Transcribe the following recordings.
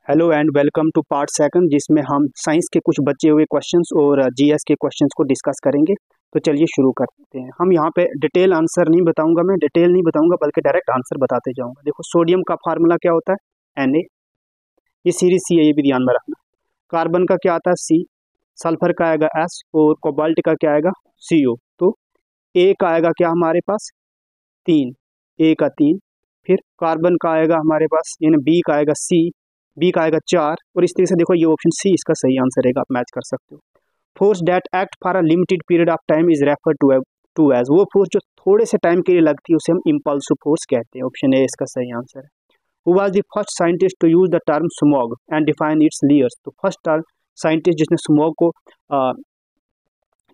Hello and welcome to part second, जिसमें हम science के कुछ बचे हुए क्वेश्चंस और जीएस के क्वेश्चंस को डिस्कस करेंगे। तो चलिए शुरू करते हैं। हम यहाँ पे डिटेल आंसर नहीं बताऊंगा, मैं डिटेल नहीं बताऊंगा बल्कि डायरेक्ट आंसर बताते जाऊंगा। देखो, सोडियम का फार्मूला क्या होता है? Na। ये सीरीज सी है, ये भी ध्यान में रखना। कार्बन का क्या आता है? C। सल्फर का आएगा S और कोबाल्ट का क्या आएगा? CO। तो A का आएगा क्या हमारे पास? 3, A का 3। फिर कार्बन का आएगा हमारे पास, यानी B का आएगा C, B का आएगा 4। और इस तरीके से देखो, ये ऑप्शन C इसका सही आंसर रहेगा, आप मैच कर सकते हो। Force that act for a limited period of time is refer to as, वो फोर्स जो थोड़े से टाइम के लिए लगती है उसे हम इम्पल्सिव फोर्स कहते हैं। ऑप्शन ए इसका सही आंसर है। Who was the first scientist to use the term smog and define its layers, तो फर्स्ट साइंटिस्ट जिसने स्मॉग को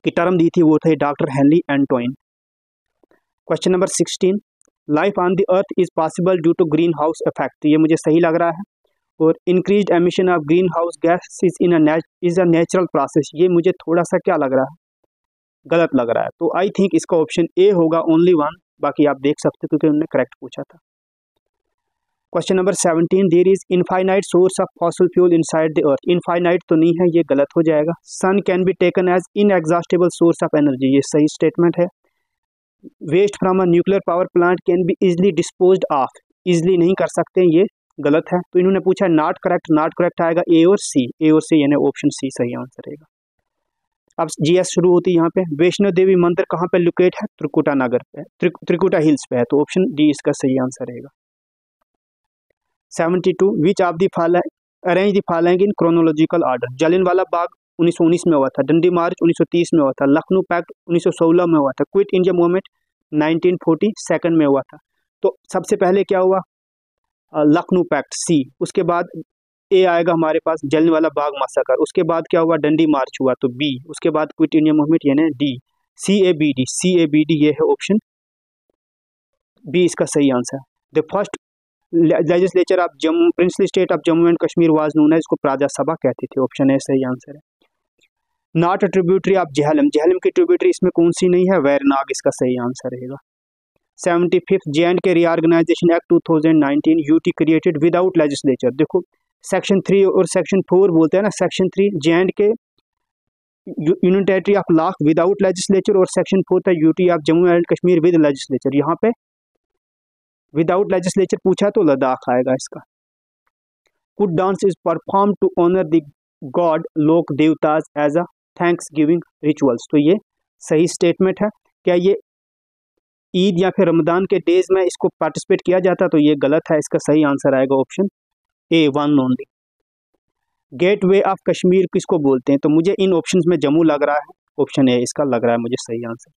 की टर्म दी थी वो थे doctor Henry Antoine. Question number 16, life on the earth is possible due to green house effect, ये मुझे सही लग रहा है। और increased emission of green house gas is a natural process, ये मुझे थोड़ा सा क्या लग रहा है? गलत लग रहा है। तो आई थिंक इसका ऑप्शन ए होगा, ओनली वन। बाकी आप देख सकते हो क्योंकि उन्होंने करेक्ट पूछा था। Question number 17, there is infinite source of fossil fuel inside the earth, infinite तो नहीं है, ये गलत हो जाएगा। Sun can be taken as inexhaustible source of energy, ये सही स्टेटमेंट है। Waste from a nuclear power plant can be easily disposed of, easily नहीं कर सकते, ये गलत है। तो इन्होंने पूछा नॉट करेक्ट, नॉट करेक्ट आएगा ए और सी, यानी ऑप्शन सी सही आंसर रहेगा। अब जीएस शुरू होती है यहाँ पे। वैष्णो देवी मंदिर कहाँ पे लोकेट है? त्रिकुटा नगर पे, त्रिकुटा हिल्स पे है, तो ऑप्शन डी इसका सही आंसर रहेगा। 72, which of the following arrange the following in chronological order, Jallianwala Bagh 1919 में हुआ था, डंडी मार्च 1930 में हुआ था, लखनऊ पैक्ट 1916 में हुआ था, क्विट इंडिया मूवमेंट 1942 में हुआ था। तो सबसे पहले क्या हुआ? लखनऊ पैक्ट, सी। उसके बाद ए आएगा हमारे पास जलियांवाला बाग मैसाकर। उसके बाद क्या हुआ? डंडी मार्च हुआ, तो बी। उसके बाद क्विट इंडिया मूवमेंट, यानी डी। CABD, ये है ऑप्शन बी इसका सही answer. The first legislature of Jammu princely state of Jammu and Kashmir was known as, इसको प्राजा सभा कहती थी। ऑप्शन ए सही आंसर है। Not a tributary of Jhelum, Jhelum की ट्रिब्यूटरी इसमें कौन सी नहीं है? वैरनाग इसका सही आंसर रहेगा। 75th J&K reorganisation act 2019 UT created without legislature. देखो, सेक्शन 3 और सेक्शन 4 बोलते हैं ना। Section 3 J&K union territory of Ladakh without legislature, और सेक्शन 4 था UT of Jammu and Kashmir with legislature. यहाँ पे विदाउट लेजिस्लेचर पूछा तो लद्दाख आएगा इसका। Kud dance is perform to honour the god लोक देवताज as a thanksgiving rituals, तो ये सही स्टेटमेंट है। क्या ये ईद या फिर रमदान के डेज में इसको पार्टिसिपेट किया जाता? तो ये गलत है, इसका सही आंसर आएगा option A, one only. Gateway of Kashmir किसको बोलते हैं? तो मुझे इन ऑप्शंस में जम्मू लग रहा है, ऑप्शन ए इसका लग रहा है मुझे सही answer.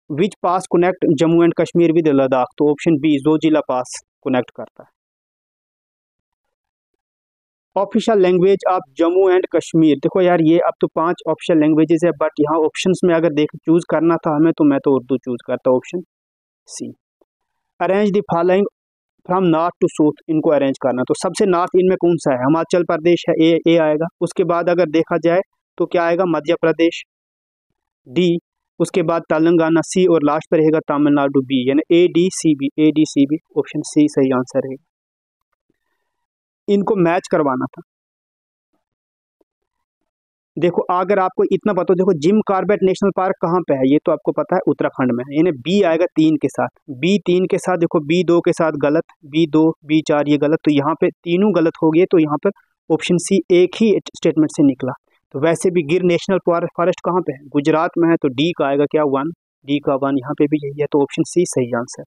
Which pass connect Jammu and Kashmir with Ladakh, तो ऑप्शन बी जोजिला पास कनेक्ट करता है। Official language of Jammu and Kashmir, देखो यार, ये अब तो 5 ऑफिशियल लैंग्वेजेस है, बट यहाँ ऑप्शंस में अगर देख चूज करना था हमें, तो मैं तो उर्दू चूज करता, option C. Arrange the following from north to south, इनको अरेंज करना, तो सबसे नॉर्थ इनमें कौन सा है? हिमाचल प्रदेश है, ए आएगा। उसके बाद अगर देखा जाए तो क्या आएगा? मध्य प्रदेश, डी। उसके बाद तेलंगाना, सी। और लास्ट पर रहेगा तमिलनाडु, बी। यानी ADCB, ऑप्शन सी सही आंसर रहेगा। इनको मैच करवाना था। देखो, अगर आपको इतना पता हो, देखो जिम कॉर्बेट नेशनल पार्क कहाँ पे है? ये तो आपको पता है, उत्तराखंड में है, यानी बी आएगा 3 के साथ। B3 के साथ, देखो B2 के साथ गलत, B2 B4 ये गलत, तो यहाँ पे तीनों गलत हो गए, तो यहाँ पर ऑप्शन सी एक ही स्टेटमेंट से निकला। तो वैसे भी गिर नेशनल फॉरेस्ट कहाँ पे है? गुजरात में है, तो डी का आएगा क्या? 1, डी का 1, यहाँ पे भी यही है, तो ऑप्शन सी सही आंसर।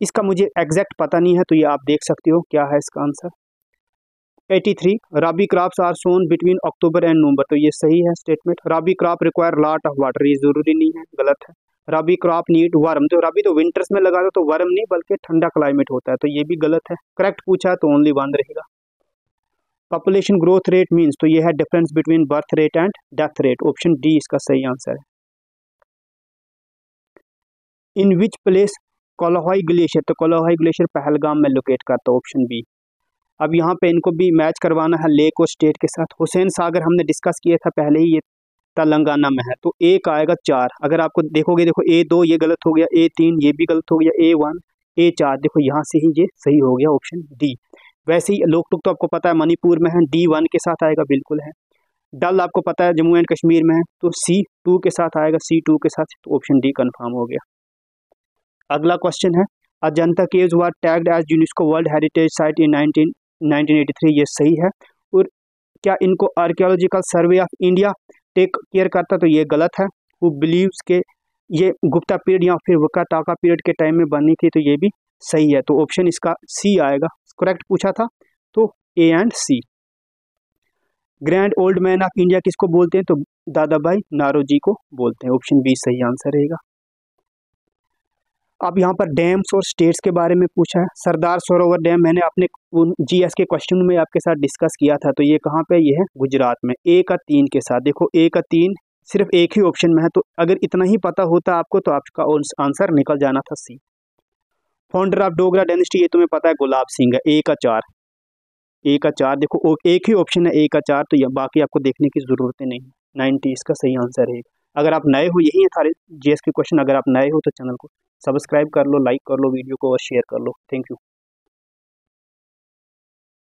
इसका मुझे एग्जैक्ट पता नहीं है, तो ये आप देख सकते हो क्या है इसका answer. 83, rabi crops are sown between October and November, तो ये सही है statement. Rabi crop require lot of water, ये जरूरी नहीं है, गलत है। रबी क्रॉप नीड वार्म, तो रबी तो विंटर्स में लगा दो, तो वार्म नहीं बल्कि ठंडा क्लाइमेट होता है, तो ये भी गलत है। करेक्ट पूछा है तो ओनली 1 रहेगा। पॉपुलेशन ग्रोथ रेट मीन्स, तो ये है difference between birth rate and death rate, option D इसका सही आंसर है। इन विच प्लेस कोलाहाई ग्लेशियर, तो कोलाहाई ग्लेशियर पहलगाम में लोकेट करता है, ऑप्शन बी। अब यहाँ पे इनको भी मैच करवाना है लेक और स्टेट के साथ। हुसैन सागर हमने डिस्कस किया था पहले ही, ये तेलंगाना में है, तो ए का आएगा 4। अगर आपको देखोगे, देखो A2 ये गलत हो गया, A3 ये भी गलत हो गया, A1 A4, देखो यहाँ से ही ये सही हो गया, ऑप्शन डी। वैसे ही लोकटुक तो आपको पता है मणिपुर में है, D1 के साथ आएगा, बिल्कुल है। डल आपको पता है जम्मू एंड कश्मीर में है, तो C2 के साथ आएगा, C2 के साथ, तो ऑप्शन डी कंफर्म हो गया। अगला क्वेश्चन है, Ajanta caves were tagged as UNESCO world heritage site in 1983, ये सही है। और क्या इनको archaeological survey of India take care करता, तो ये गलत है। हु बिलीव्स के ये गुप्ता पीरियड या फिर वकाटाका पीरियड के टाइम में बनी थी, तो ये भी सही है, तो ऑप्शन इसका सी आएगा। करेक्ट पूछा था तो A and C. Grand old man of India किसको बोलते हैं, तो दादा भाई नारोजी को बोलते हैं, ऑप्शन बी सही आंसर रहेगा। अब यहाँ पर डैम्स और स्टेट्स के बारे में पूछा है। सरदार सरोवर डैम मैंने अपने जीएस के क्वेश्चन में आपके साथ डिस्कस किया था, तो ये कहाँ पे, ये है गुजरात में। ए का 3 के साथ, देखो ए का 3 सिर्फ एक ही ऑप्शन में है, तो अगर इतना ही पता होता आपको तो आपका आंसर निकल जाना था सी। फाउंडर ऑफ डोगरा डायनेस्टी, ये तुम्हें पता है गुलाब सिंह है, ए का 4। ए का 4 देखो एक ही ऑप्शन है ए का 4, तो बाकी आपको देखने की जरूरत नहीं। 90 इसका सही आंसर है। अगर आप नए हो, यही है सारे जीएस के क्वेश्चन, अगर आप नए हो तो चैनल को सब्सक्राइब कर लो, लाइक कर लो वीडियो को और शेयर कर लो। Thank you.